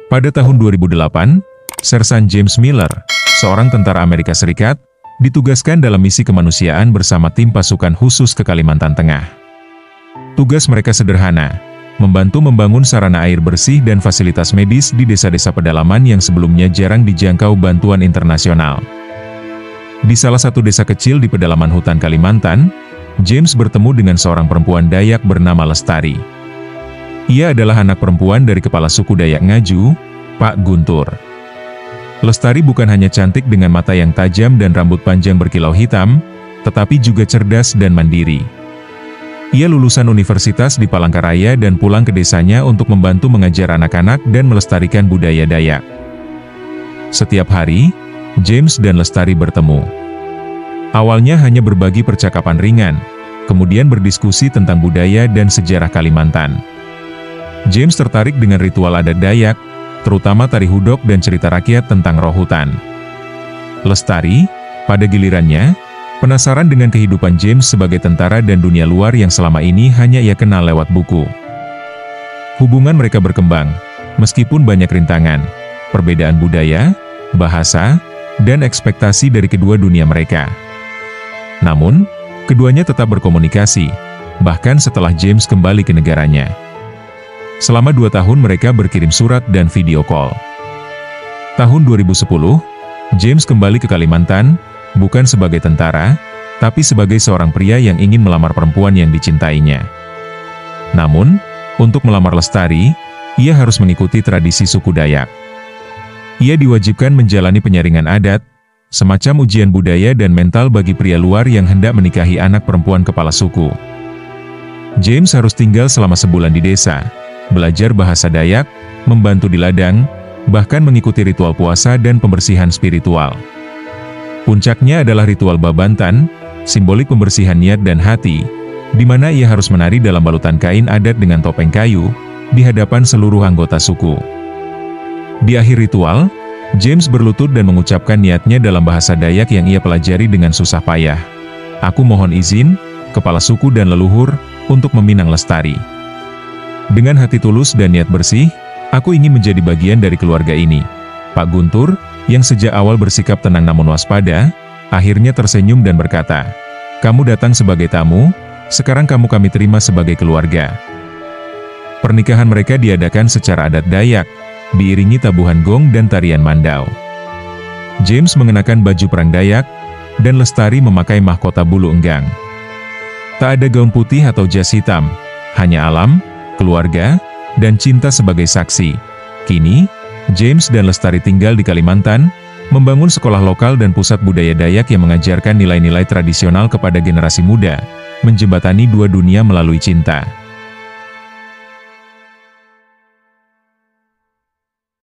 Pada tahun 2008, Sersan James Miller, seorang tentara Amerika Serikat, ditugaskan dalam misi kemanusiaan bersama tim pasukan khusus ke Kalimantan Tengah. Tugas mereka sederhana, membantu membangun sarana air bersih dan fasilitas medis di desa-desa pedalaman yang sebelumnya jarang dijangkau bantuan internasional. Di salah satu desa kecil di pedalaman hutan Kalimantan, James bertemu dengan seorang perempuan Dayak bernama Lestari. Ia adalah anak perempuan dari kepala suku Dayak Ngaju, Pak Guntur. Lestari bukan hanya cantik dengan mata yang tajam dan rambut panjang berkilau hitam, tetapi juga cerdas dan mandiri. Ia lulusan universitas di Palangkaraya dan pulang ke desanya untuk membantu mengajar anak-anak dan melestarikan budaya Dayak. Setiap hari, James dan Lestari bertemu. Awalnya hanya berbagi percakapan ringan, kemudian berdiskusi tentang budaya dan sejarah Kalimantan. James tertarik dengan ritual adat Dayak, terutama tari hudok dan cerita rakyat tentang roh hutan. Lestari, pada gilirannya, penasaran dengan kehidupan James sebagai tentara dan dunia luar yang selama ini hanya ia kenal lewat buku. Hubungan mereka berkembang, meskipun banyak rintangan, perbedaan budaya, bahasa, dan ekspektasi dari kedua dunia mereka. Namun, keduanya tetap berkomunikasi, bahkan setelah James kembali ke negaranya. Selama 2 tahun mereka berkirim surat dan video call. Tahun 2010, James kembali ke Kalimantan, bukan sebagai tentara, tapi sebagai seorang pria yang ingin melamar perempuan yang dicintainya. Namun, untuk melamar Lestari, ia harus mengikuti tradisi suku Dayak. Ia diwajibkan menjalani penyaringan adat, semacam ujian budaya dan mental bagi pria luar yang hendak menikahi anak perempuan kepala suku. James harus tinggal selama sebulan di desa, belajar bahasa Dayak, membantu di ladang, bahkan mengikuti ritual puasa dan pembersihan spiritual. Puncaknya adalah ritual babantan, simbolik pembersihan niat dan hati, di mana ia harus menari dalam balutan kain adat dengan topeng kayu, di hadapan seluruh anggota suku. Di akhir ritual, James berlutut dan mengucapkan niatnya dalam bahasa Dayak yang ia pelajari dengan susah payah. "Aku mohon izin, kepala suku dan leluhur, untuk meminang Lestari. Dengan hati tulus dan niat bersih, aku ingin menjadi bagian dari keluarga ini." Pak Guntur, yang sejak awal bersikap tenang namun waspada, akhirnya tersenyum dan berkata, "Kamu datang sebagai tamu, sekarang kami terima sebagai keluarga." Pernikahan mereka diadakan secara adat Dayak, diiringi tabuhan gong dan tarian mandau. James mengenakan baju perang Dayak, dan Lestari memakai mahkota bulu enggang. Tak ada gaun putih atau jas hitam, hanya alam, keluarga, dan cinta sebagai saksi. Kini, James dan Lestari tinggal di Kalimantan, membangun sekolah lokal dan pusat budaya Dayak yang mengajarkan nilai-nilai tradisional kepada generasi muda, menjembatani dua dunia melalui cinta.